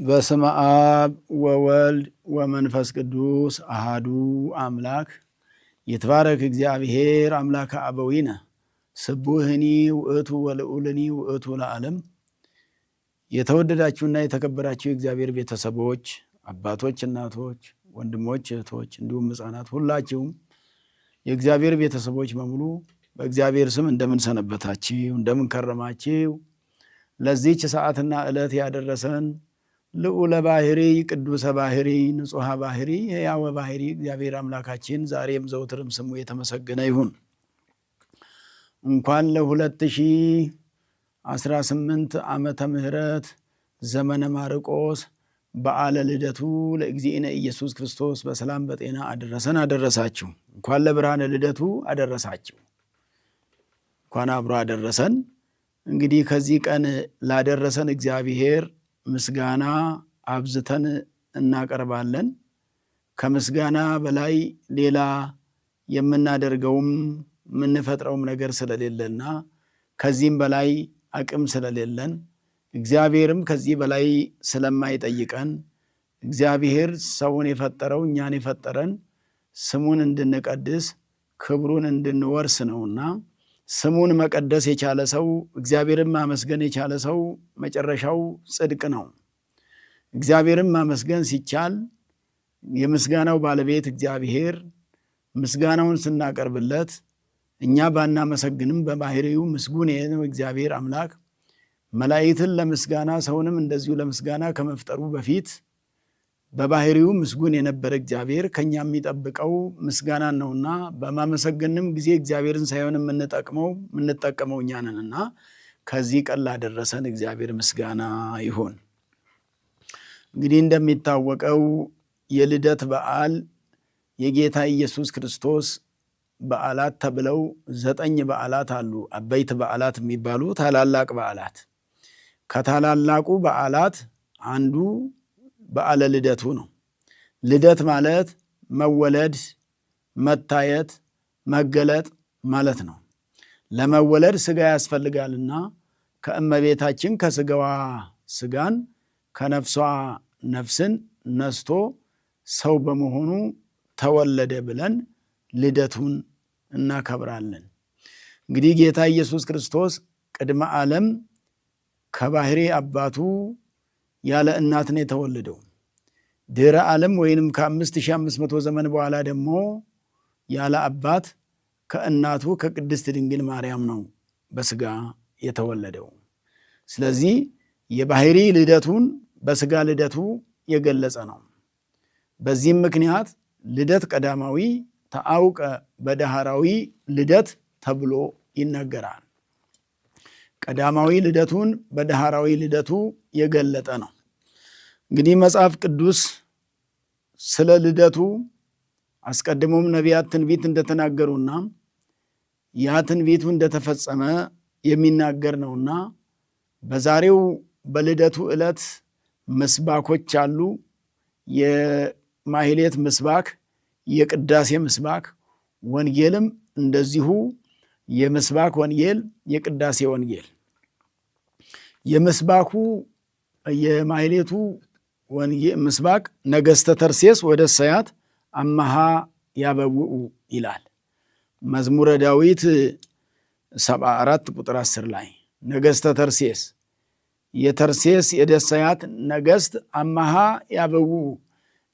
በስመ አብ ወወልድ ወመንፈስ ቅዱስ አሃዱ አምላክ ይትባረክ እግዚአብሔር አምላከ አበዊነ ስቡህኒ ውእቱ ወልዑልኒ ውእቱ ለዓለም። የተወደዳችሁና የተከበራችሁ የእግዚአብሔር ቤተሰቦች፣ አባቶች፣ እናቶች፣ ወንድሞች፣ እህቶች እንዲሁም ሕፃናት ሁላችሁም የእግዚአብሔር ቤተሰቦች በሙሉ በእግዚአብሔር ስም እንደምን ሰነበታችሁ? እንደምን ከረማችሁ? ለዚህች ሰዓትና ዕለት ያደረሰን ልዑለ ባህሪ ቅዱሰ ባህሪ ንጹሐ ባህሪ ሕያው ባህሪ እግዚአብሔር አምላካችን ዛሬም ዘውትርም ስሙ የተመሰገነ ይሁን። እንኳን ለ2018 ዓመተ ምህረት ዘመነ ማርቆስ በዓለ ልደቱ ለእግዚእነ ኢየሱስ ክርስቶስ በሰላም በጤና አደረሰን አደረሳችሁ። እንኳን ለብርሃነ ልደቱ አደረሳችሁ። እንኳን አብሮ አደረሰን። እንግዲህ ከዚህ ቀን ላደረሰን እግዚአብሔር ምስጋና አብዝተን እናቀርባለን። ከምስጋና በላይ ሌላ የምናደርገውም የምንፈጥረውም ነገር ስለሌለና ከዚህም በላይ አቅም ስለሌለን እግዚአብሔርም ከዚህ በላይ ስለማይጠይቀን እግዚአብሔር ሰውን የፈጠረው እኛን የፈጠረን ስሙን እንድንቀድስ ክብሩን እንድንወርስ ነውና ስሙን መቀደስ የቻለ ሰው እግዚአብሔርን ማመስገን የቻለ ሰው መጨረሻው ጽድቅ ነው። እግዚአብሔርን ማመስገን ሲቻል የምስጋናው ባለቤት እግዚአብሔር ምስጋናውን ስናቀርብለት እኛ ባናመሰግንም በባህሪው ምስጉን ነው እግዚአብሔር አምላክ። መላእክትን ለምስጋና ሰውንም እንደዚሁ ለምስጋና ከመፍጠሩ በፊት በባህሪው ምስጉን የነበረ እግዚአብሔር ከኛ የሚጠብቀው ምስጋናን ነውና በማመሰገንም ጊዜ እግዚአብሔርን ሳይሆን የምንጠቀመው እኛ ነንና ከዚህ ቀን ላደረሰን እግዚአብሔር ምስጋና ይሁን። እንግዲህ እንደሚታወቀው የልደት በዓል የጌታ ኢየሱስ ክርስቶስ በዓላት ተብለው 9 በዓላት አሉ። አበይት በዓላት የሚባሉ ታላላቅ በዓላት። ከታላላቁ በዓላት አንዱ በዓለ ልደቱ ነው። ልደት ማለት መወለድ፣ መታየት፣ መገለጥ ማለት ነው። ለመወለድ ስጋ ያስፈልጋልና ከእመቤታችን ከስጋዋ ስጋን ከነፍሷ ነፍስን ነስቶ ሰው በመሆኑ ተወለደ ብለን ልደቱን እናከብራለን። እንግዲህ ጌታ ኢየሱስ ክርስቶስ ቅድመ ዓለም ከባህሪ አባቱ ያለ እናት ነው የተወለደው። ድህረ ዓለም ወይንም ከ5500 ዘመን በኋላ ደግሞ ያለ አባት ከእናቱ ከቅድስት ድንግል ማርያም ነው በስጋ የተወለደው። ስለዚህ የባህሪ ልደቱን በስጋ ልደቱ የገለጸ ነው። በዚህም ምክንያት ልደት ቀዳማዊ ተአውቀ በዳህራዊ ልደት ተብሎ ይነገራል። ቀዳማዊ ልደቱን በዳህራዊ ልደቱ የገለጠ ነው። እንግዲህ መጽሐፍ ቅዱስ ስለ ልደቱ አስቀድሞም ነቢያት ትንቢት እንደተናገሩና ያ ትንቢቱ እንደተፈጸመ የሚናገር ነውና በዛሬው በልደቱ ዕለት ምስባኮች አሉ። የማህሌት ምስባክ፣ የቅዳሴ ምስባክ፣ ወንጌልም እንደዚሁ የምስባክ ወንጌል፣ የቅዳሴ ወንጌል። የምስባኩ የማህሌቱ ምስባክ ነገሥተ ተርሴስ ወደ ሰያት አመሃ ያበውኡ ይላል። መዝሙረ ዳዊት 74 ቁጥር 10 ላይ ነገሥተ ተርሴስ የተርሴስ የደሰያት ነገሥት አመሃ ያበውኡ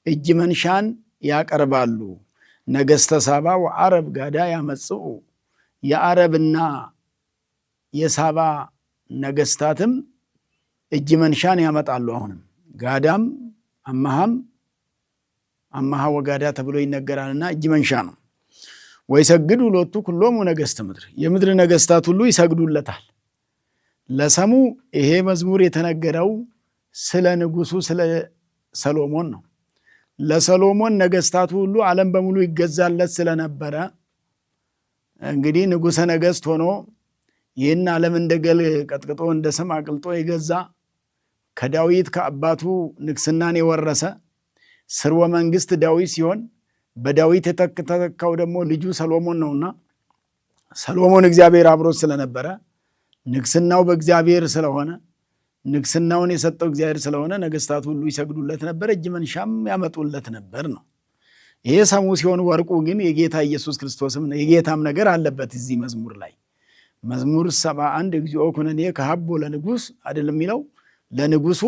እጅ መንሻን ያቀርባሉ። ነገሥተ ሳባ ወዓረብ ጋዳ ያመጽኡ የአረብና የሳባ ነገሥታትም እጅ መንሻን ያመጣሉ። አሁንም ጋዳም አመሃ ወጋዳ ተብሎ ይነገራልና እጅ መንሻ ነው። ወይሰግዱ ሎቱ ኩሎሙ ነገሥተ ምድር የምድር ነገሥታት ሁሉ ይሰግዱለታል። ለሰሙ ይሄ መዝሙር የተነገረው ስለ ንጉሱ ስለ ሰሎሞን ነው። ለሰሎሞን ነገሥታቱ ሁሉ ዓለም በሙሉ ይገዛለት ስለነበረ እንግዲህ ንጉሠ ነገሥት ሆኖ ይህን ዓለም እንደ ገል ቀጥቅጦ እንደ ሰም አቅልጦ የገዛ ከዳዊት ከአባቱ ንግስናን የወረሰ ስርወ መንግስት ዳዊት ሲሆን በዳዊት የተተካው ደግሞ ልጁ ሰሎሞን ነውና ሰሎሞን እግዚአብሔር አብሮት ስለነበረ ንግስናው በእግዚአብሔር ስለሆነ ንግስናውን የሰጠው እግዚአብሔር ስለሆነ ነገስታት ሁሉ ይሰግዱለት ነበር፣ እጅ መንሻም ያመጡለት ነበር ነው። ይሄ ሰሙ ሲሆን ወርቁ ግን የጌታ ኢየሱስ ክርስቶስም የጌታም ነገር አለበት። እዚህ መዝሙር ላይ መዝሙር 71 እግዚኦ ኩነኔ ከሀቦ ለንጉስ አይደለም የሚለው ለንጉሱ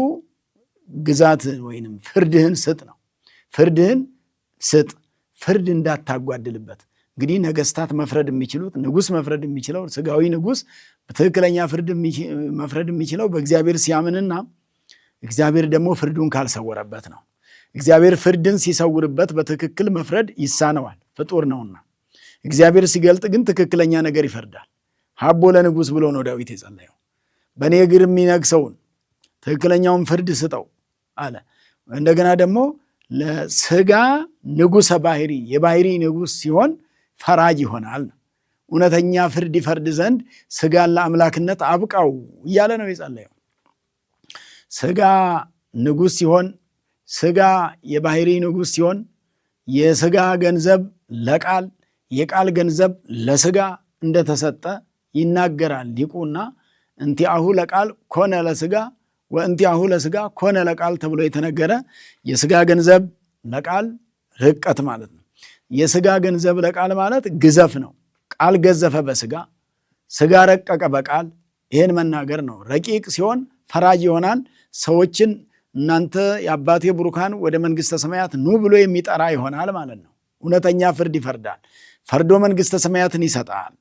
ግዛት ወይንም ፍርድህን ስጥ ነው። ፍርድህን ስጥ፣ ፍርድ እንዳታጓድልበት። እንግዲህ ነገስታት መፍረድ የሚችሉት ንጉስ መፍረድ የሚችለው ስጋዊ ንጉስ በትክክለኛ ፍርድ መፍረድ የሚችለው በእግዚአብሔር ሲያምንና እግዚአብሔር ደግሞ ፍርዱን ካልሰወረበት ነው። እግዚአብሔር ፍርድን ሲሰውርበት በትክክል መፍረድ ይሳነዋል፣ ፍጡር ነውና። እግዚአብሔር ሲገልጥ ግን ትክክለኛ ነገር ይፈርዳል። ሀቦ ለንጉስ ብሎ ነው ዳዊት የጸለየው። በእኔ እግር የሚነግሰውን ትክክለኛውን ፍርድ ስጠው አለ። እንደገና ደግሞ ለስጋ ንጉሰ ባህሪ የባህሪ ንጉስ ሲሆን ፈራጅ ይሆናል። እውነተኛ ፍርድ ይፈርድ ዘንድ ስጋን ለአምላክነት አብቃው እያለ ነው የጸለየው። ስጋ ንጉስ ሲሆን ስጋ የባህሪ ንጉስ ሲሆን የስጋ ገንዘብ ለቃል የቃል ገንዘብ ለስጋ እንደተሰጠ ይናገራል ሊቁና እንቲአሁ ለቃል ኮነ ለስጋ ወእንቲአሁ ለስጋ ኮነ ለቃል ተብሎ የተነገረ የስጋ ገንዘብ ለቃል ርቀት ማለት ነው። የስጋ ገንዘብ ለቃል ማለት ግዘፍ ነው። ቃል ገዘፈ በስጋ ስጋ ረቀቀ በቃል ይህን መናገር ነው። ረቂቅ ሲሆን ፈራጅ ይሆናል። ሰዎችን እናንተ የአባቴ ብሩካን ወደ መንግሥተ ሰማያት ኑ ብሎ የሚጠራ ይሆናል ማለት ነው። እውነተኛ ፍርድ ይፈርዳል። ፈርዶ መንግሥተ ሰማያትን ይሰጣል።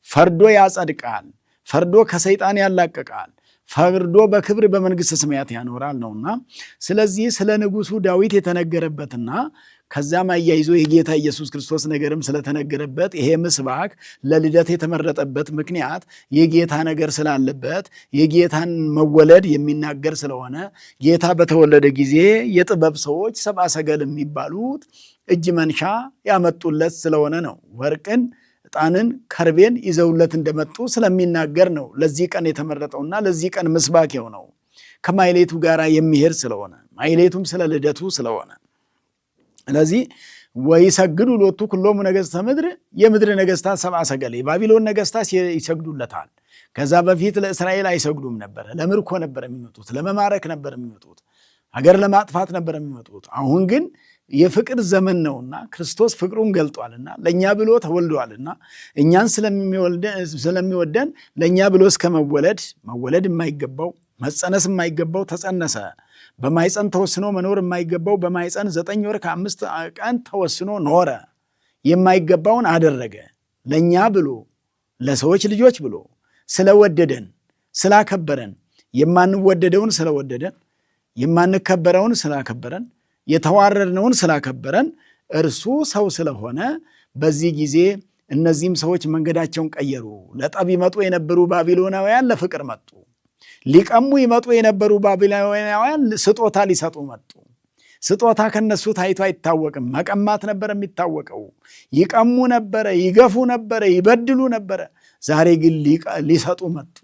ፈርዶ ያጸድቃል። ፈርዶ ከሰይጣን ያላቅቃል። ፈርዶ በክብር በመንግሥተ ሰማያት ያኖራል ነውና፣ ስለዚህ ስለ ንጉሱ ዳዊት የተነገረበትና ከዛም አያይዞ የጌታ ኢየሱስ ክርስቶስ ነገርም ስለተነገረበት ይሄ ምስባክ ለልደት የተመረጠበት ምክንያት የጌታ ነገር ስላለበት የጌታን መወለድ የሚናገር ስለሆነ ጌታ በተወለደ ጊዜ የጥበብ ሰዎች ሰብአ ሰገል የሚባሉት እጅ መንሻ ያመጡለት ስለሆነ ነው። ወርቅን፣ ዕጣንን፣ ከርቤን ይዘውለት እንደመጡ ስለሚናገር ነው ለዚህ ቀን የተመረጠውና ለዚህ ቀን ምስባክ የሆነው ከማይሌቱ ጋር የሚሄድ ስለሆነ ማይሌቱም ስለ ልደቱ ስለሆነ ስለዚህ ወይሰግዱ ሎቱ ኩሎሙ ነገሥተ ምድር የምድር ነገሥታት ሰብአ ሰገል የባቢሎን ነገሥታት ይሰግዱለታል። ከዛ በፊት ለእስራኤል አይሰግዱም ነበር። ለምርኮ ነበር የሚመጡት፣ ለመማረክ ነበር የሚመጡት፣ ሀገር ለማጥፋት ነበር የሚመጡት። አሁን ግን የፍቅር ዘመን ነውና ክርስቶስ ፍቅሩን ገልጧልና ለእኛ ብሎ ተወልዷልና እኛን ስለሚወደን ለእኛ ብሎ እስከ መወለድ የማይገባው መጸነስ የማይገባው ተጸነሰ። በማይፀን ተወስኖ መኖር የማይገባው በማይፀን 9 ወር ከ5 ቀን ተወስኖ ኖረ። የማይገባውን አደረገ። ለእኛ ብሎ ለሰዎች ልጆች ብሎ ስለወደደን ስላከበረን፣ የማንወደደውን ስለወደደን፣ የማንከበረውን ስላከበረን፣ የተዋረድነውን ስላከበረን እርሱ ሰው ስለሆነ በዚህ ጊዜ እነዚህም ሰዎች መንገዳቸውን ቀየሩ። ለጠብ ይመጡ የነበሩ ባቢሎናውያን ለፍቅር መጡ። ሊቀሙ ይመጡ የነበሩ ባቢሎናውያን ስጦታ ሊሰጡ መጡ። ስጦታ ከነሱ ታይቶ አይታወቅም። መቀማት ነበር የሚታወቀው። ይቀሙ ነበረ፣ ይገፉ ነበረ፣ ይበድሉ ነበረ። ዛሬ ግን ሊሰጡ መጡ።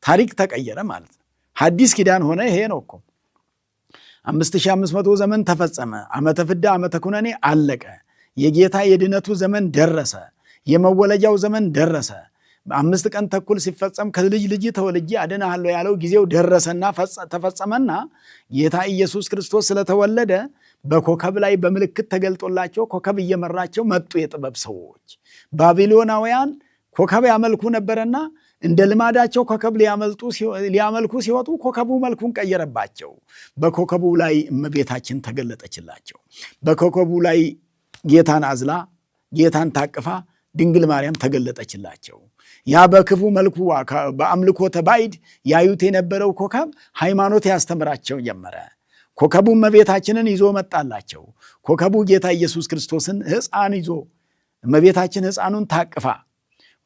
ታሪክ ተቀየረ ማለት ነው። ሐዲስ ኪዳን ሆነ። ይሄ ነው እኮ 5500 ዘመን ተፈጸመ። ዓመተ ፍዳ ዓመተ ኩነኔ አለቀ። የጌታ የድነቱ ዘመን ደረሰ። የመወለጃው ዘመን ደረሰ። 5 ቀን ተኩል ሲፈጸም ከልጅ ልጅ ተወልጄ አድንሃለሁ ያለው ጊዜው ደረሰና ተፈጸመና ጌታ ኢየሱስ ክርስቶስ ስለተወለደ በኮከብ ላይ በምልክት ተገልጦላቸው ኮከብ እየመራቸው መጡ የጥበብ ሰዎች። ባቢሎናውያን ኮከብ ያመልኩ ነበረና እንደ ልማዳቸው ኮከብ ሊያመልኩ ሲወጡ ኮከቡ መልኩን ቀየረባቸው። በኮከቡ ላይ እመቤታችን ተገለጠችላቸው። በኮከቡ ላይ ጌታን አዝላ ጌታን ታቅፋ ድንግል ማርያም ተገለጠችላቸው። ያ በክፉ መልኩ በአምልኮተ ባዕድ ያዩት የነበረው ኮከብ ሃይማኖት ያስተምራቸው ጀመረ። ኮከቡ እመቤታችንን ይዞ መጣላቸው። ኮከቡ ጌታ ኢየሱስ ክርስቶስን ሕፃን ይዞ እመቤታችን ሕፃኑን ታቅፋ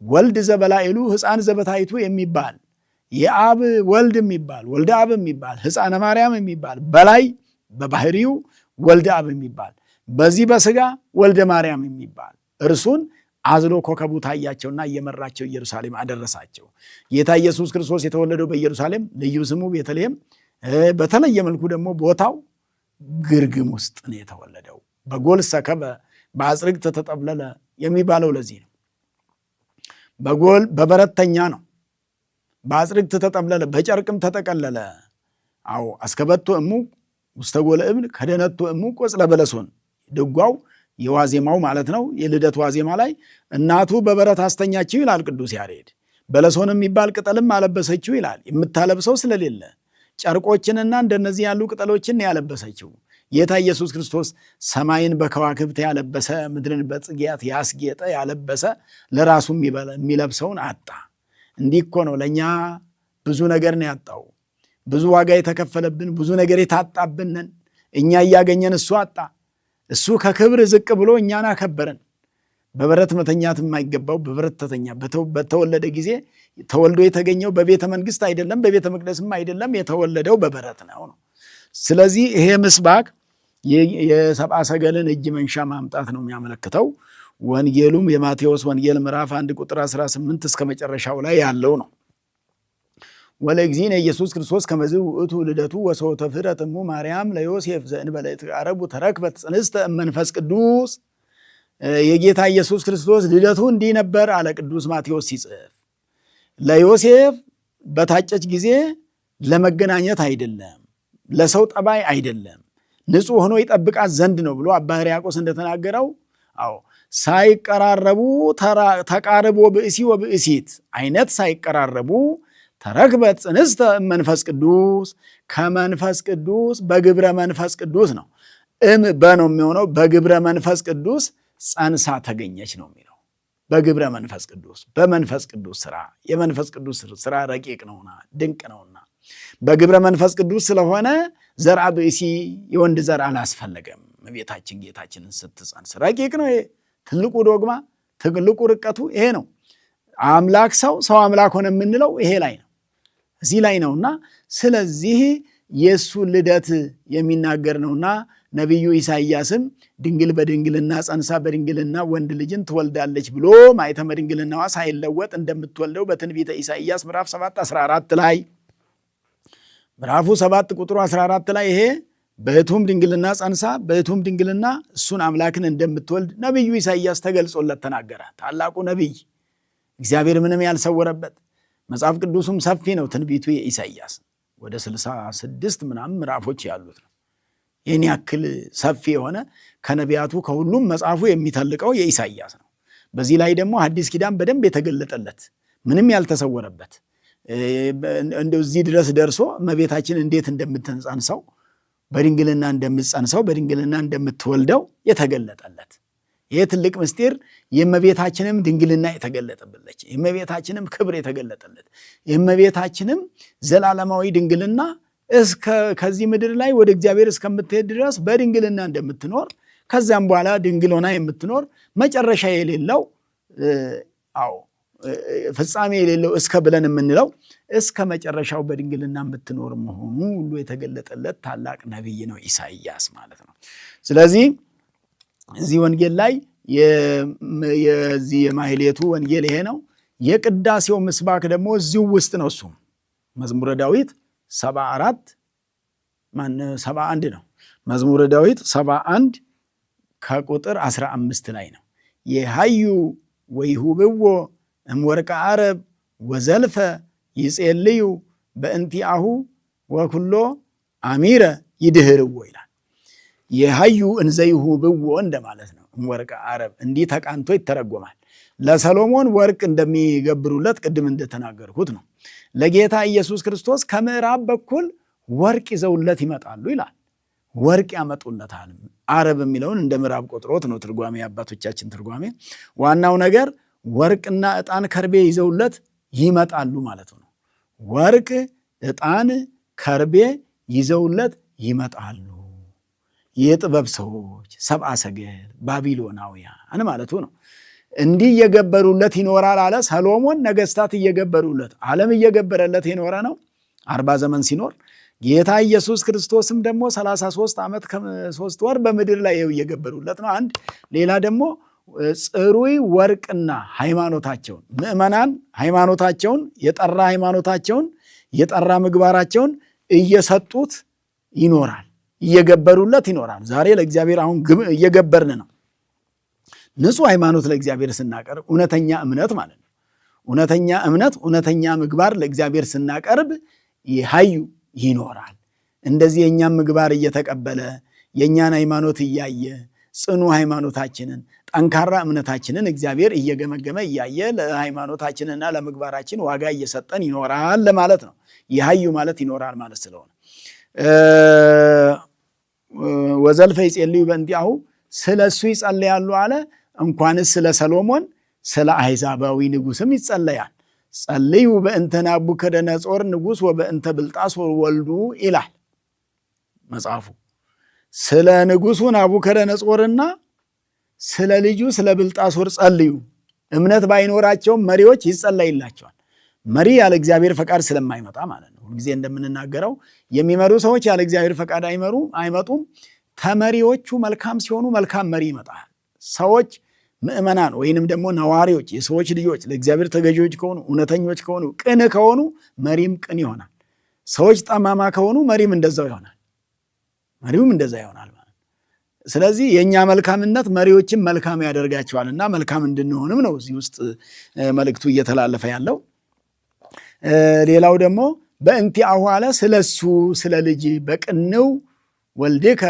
ወልድ ዘበላይሉ ሕፃን ዘበታይቱ የሚባል የአብ ወልድ የሚባል ወልደ አብ የሚባል ሕፃነ ማርያም የሚባል በላይ በባህሪው ወልደ አብ የሚባል በዚህ በስጋ ወልደ ማርያም የሚባል እርሱን አዝሎ ኮከቡ ታያቸውና እየመራቸው ኢየሩሳሌም አደረሳቸው። ጌታ ኢየሱስ ክርስቶስ የተወለደው በኢየሩሳሌም ልዩ ስሙ ቤተልሔም፣ በተለየ መልኩ ደግሞ ቦታው ግርግም ውስጥ ነው የተወለደው። በጎል ሰከበ በአጽርግ ተጠብለለ የሚባለው ለዚህ ነው። በጎል በበረተኛ ነው። በአጽርግት ተጠምለለ፣ በጨርቅም ተጠቀለለ። አዎ አስከበቶ እሙ ውስተ ጎለ እብል ከደነቶ እሙ ቆጽለ በለሶን። ድጓው የዋዜማው ማለት ነው። የልደት ዋዜማ ላይ እናቱ በበረት አስተኛችው ይላል ቅዱስ ያሬድ። በለሶን የሚባል ቅጠልም አለበሰችው ይላል። የምታለብሰው ስለሌለ ጨርቆችንና እንደነዚህ ያሉ ቅጠሎችን ያለበሰችው። ጌታ ኢየሱስ ክርስቶስ ሰማይን በከዋክብት ያለበሰ፣ ምድርን በጽጌያት ያስጌጠ ያለበሰ፣ ለራሱ የሚለብሰውን አጣ። እንዲህ እኮ ነው ለእኛ ብዙ ነገር ነው ያጣው። ብዙ ዋጋ የተከፈለብን፣ ብዙ ነገር የታጣብንን እኛ እያገኘን እሱ አጣ። እሱ ከክብር ዝቅ ብሎ እኛን አከበረን። በበረት መተኛት የማይገባው በበረት ተተኛ። በተወለደ ጊዜ ተወልዶ የተገኘው በቤተ መንግስት አይደለም፣ በቤተ መቅደስም አይደለም፣ የተወለደው በበረት ነው። ስለዚህ ይሄ ምስባክ የሰብአ ሰገልን እጅ መንሻ ማምጣት ነው የሚያመለክተው። ወንጌሉም የማቴዎስ ወንጌል ምዕራፍ 1 ቁጥር 18 እስከ መጨረሻው ላይ ያለው ነው። ወለእግዚእነ ኢየሱስ ክርስቶስ ከመዝ ውእቱ ልደቱ ወሰወተ ፍጥረት እሙ ማርያም ለዮሴፍ ዘእንበለ ይትቃረቡ ተረክበት ጽንስተ እመንፈስ ቅዱስ። የጌታ ኢየሱስ ክርስቶስ ልደቱ እንዲህ ነበር አለ ቅዱስ ማቴዎስ ሲጽፍ። ለዮሴፍ በታጨች ጊዜ ለመገናኘት አይደለም፣ ለሰው ጠባይ አይደለም፣ ንጹሕ ሆኖ ይጠብቃት ዘንድ ነው ብሎ አባ ሕርያቆስ እንደተናገረው። አዎ ሳይቀራረቡ ተቃርቦ ብእሲ ወብእሲት አይነት ሳይቀራረቡ ተረክበት ጽንስተ መንፈስ ቅዱስ ከመንፈስ ቅዱስ በግብረ መንፈስ ቅዱስ ነው። በነው የሚሆነው በግብረ መንፈስ ቅዱስ ጸንሳ ተገኘች ነው የሚለው። በግብረ መንፈስ ቅዱስ በመንፈስ ቅዱስ ስራ። የመንፈስ ቅዱስ ስራ ረቂቅ ነውና ድንቅ ነውና በግብረ መንፈስ ቅዱስ ስለሆነ ዘርአ ብእሲ የወንድ ዘር አላስፈለገም። እመቤታችን ጌታችንን ስትጸንስ ረቂቅ ነው። ይሄ ትልቁ ዶግማ ትልቁ ርቀቱ ይሄ ነው። አምላክ ሰው አምላክ ሆነ የምንለው ይሄ ላይ ነው፣ እዚህ ላይ ነውና ስለዚህ የእሱ ልደት የሚናገር ነውና ነቢዩ ኢሳይያስም ድንግል በድንግልና ጸንሳ በድንግልና ወንድ ልጅን ትወልዳለች ብሎ ማኅተመ ድንግልናዋ ሳይለወጥ እንደምትወልደው በትንቢተ ኢሳይያስ ምዕራፍ 7 14 ላይ ምዕራፉ 7 ቁጥሩ 14 ላይ ይሄ በሕቱም ድንግልና ጸንሳ በሕቱም ድንግልና እሱን አምላክን እንደምትወልድ ነቢዩ ኢሳይያስ ተገልጾለት ተናገረ። ታላቁ ነቢይ እግዚአብሔር ምንም ያልሰወረበት መጽሐፍ ቅዱሱም ሰፊ ነው። ትንቢቱ የኢሳይያስ ወደ 66 ምናምን ምዕራፎች ያሉት ነው። ይህን ያክል ሰፊ የሆነ ከነቢያቱ ከሁሉም መጽሐፉ የሚተልቀው የኢሳይያስ ነው። በዚህ ላይ ደግሞ አዲስ ኪዳን በደንብ የተገለጠለት ምንም ያልተሰወረበት እንደው እዚህ ድረስ ደርሶ እመቤታችን እንዴት እንደምትጸንሰው በድንግልና እንደምትጸንሰው በድንግልና እንደምትወልደው የተገለጠለት ይህ ትልቅ ምስጢር የእመቤታችንም ድንግልና የተገለጠበት የእመቤታችንም ክብር የተገለጠለት የእመቤታችንም ዘላለማዊ ድንግልና ከዚህ ምድር ላይ ወደ እግዚአብሔር እስከምትሄድ ድረስ በድንግልና እንደምትኖር ከዚያም በኋላ ድንግል ሆና የምትኖር መጨረሻ የሌለው ፍጻሜ የሌለው እስከ ብለን የምንለው እስከ መጨረሻው በድንግልና የምትኖር መሆኑ ሁሉ የተገለጠለት ታላቅ ነቢይ ነው ኢሳይያስ ማለት ነው። ስለዚህ እዚህ ወንጌል ላይ የዚህ የማህሌቱ ወንጌል ይሄ ነው። የቅዳሴው ምስባክ ደግሞ እዚሁ ውስጥ ነው። እሱም መዝሙረ ዳዊት 71 ነው። መዝሙረ ዳዊት 71 ከቁጥር 15 ላይ ነው። የሃዩ ወይሁብዎ እምወርቀ አረብ ወዘልፈ ይጼልዩ በእንቲአሁ ወኩሎ አሚረ ይድህርዎ ይላል። የሃዩ እንዘይሁብዎ እንደማለት ነው። እምወርቀ አረብ እንዲህ ተቃንቶ ይተረጎማል። ለሰሎሞን ወርቅ እንደሚገብሩለት ቅድም እንደተናገርኩት ነው። ለጌታ ኢየሱስ ክርስቶስ ከምዕራብ በኩል ወርቅ ይዘውለት ይመጣሉ ይላል። ወርቅ ያመጡለታል። አረብ የሚለውን እንደ ምዕራብ ቆጥሮት ነው ትርጓሜ፣ አባቶቻችን ትርጓሜ። ዋናው ነገር ወርቅና ዕጣን ከርቤ ይዘውለት ይመጣሉ ማለት ነው። ወርቅ፣ ዕጣን፣ ከርቤ ይዘውለት ይመጣሉ። የጥበብ ሰዎች ሰብአ ሰገል ባቢሎናውያን ማለቱ ነው። እንዲህ እየገበሩለት ይኖራል አለ ሰሎሞን። ነገስታት እየገበሩለት ዓለም እየገበረለት የኖረ ነው 40 ዘመን ሲኖር። ጌታ ኢየሱስ ክርስቶስም ደግሞ 33 ዓመት ከ3 ወር በምድር ላይ እየገበሩለት ነው። አንድ ሌላ ደግሞ ጽሩይ ወርቅና ሃይማኖታቸውን ምዕመናን ሃይማኖታቸውን የጠራ ሃይማኖታቸውን የጠራ ምግባራቸውን እየሰጡት ይኖራል፣ እየገበሩለት ይኖራል። ዛሬ ለእግዚአብሔር አሁን እየገበርን ነው። ንጹህ ሃይማኖት ለእግዚአብሔር ስናቀርብ እውነተኛ እምነት ማለት ነው። እውነተኛ እምነት፣ እውነተኛ ምግባር ለእግዚአብሔር ስናቀርብ ይሃዩ ይኖራል። እንደዚህ የእኛም ምግባር እየተቀበለ የእኛን ሃይማኖት እያየ ጽኑ ሃይማኖታችንን ጠንካራ እምነታችንን እግዚአብሔር እየገመገመ እያየ ለሃይማኖታችንና ለምግባራችን ዋጋ እየሰጠን ይኖራል ለማለት ነው። ይሃዩ ማለት ይኖራል ማለት ስለሆነ ወዘልፈ ይጼልዩ በእንቲአሁ ስለ እሱ ይጸለያሉ አለ። እንኳንስ ስለ ሰሎሞን ስለ አሕዛባዊ ንጉሥም ይጸለያል። ጸልዩ በእንተ ናቡከደነጾር ንጉሥ ወበእንተ ብልጣሶር ወልዱ ይላል መጽሐፉ። ስለ ንጉሡ ናቡከደነጾርና ስለ ልጁ ስለ ብልጣሶር ጸልዩ። እምነት ባይኖራቸውም መሪዎች ይጸለይላቸዋል። መሪ ያለ እግዚአብሔር ፈቃድ ስለማይመጣ ማለት ነው። ሁልጊዜ እንደምንናገረው የሚመሩ ሰዎች ያለ እግዚአብሔር ፈቃድ አይመጡም። ተመሪዎቹ መልካም ሲሆኑ መልካም መሪ ይመጣል። ሰዎች ምእመናን ወይንም ደግሞ ነዋሪዎች፣ የሰዎች ልጆች ለእግዚአብሔር ተገዢዎች ከሆኑ፣ እውነተኞች ከሆኑ፣ ቅን ከሆኑ መሪም ቅን ይሆናል። ሰዎች ጠማማ ከሆኑ መሪም እንደዛው ይሆናል። መሪውም እንደዛ ይሆናል ማለት። ስለዚህ የእኛ መልካምነት መሪዎችን መልካም ያደርጋቸዋልና መልካም እንድንሆንም ነው እዚህ ውስጥ መልእክቱ እየተላለፈ ያለው። ሌላው ደግሞ በእንቲአሁ አለ ስለሱ ስለ ልጅ በቅንው ወልድከ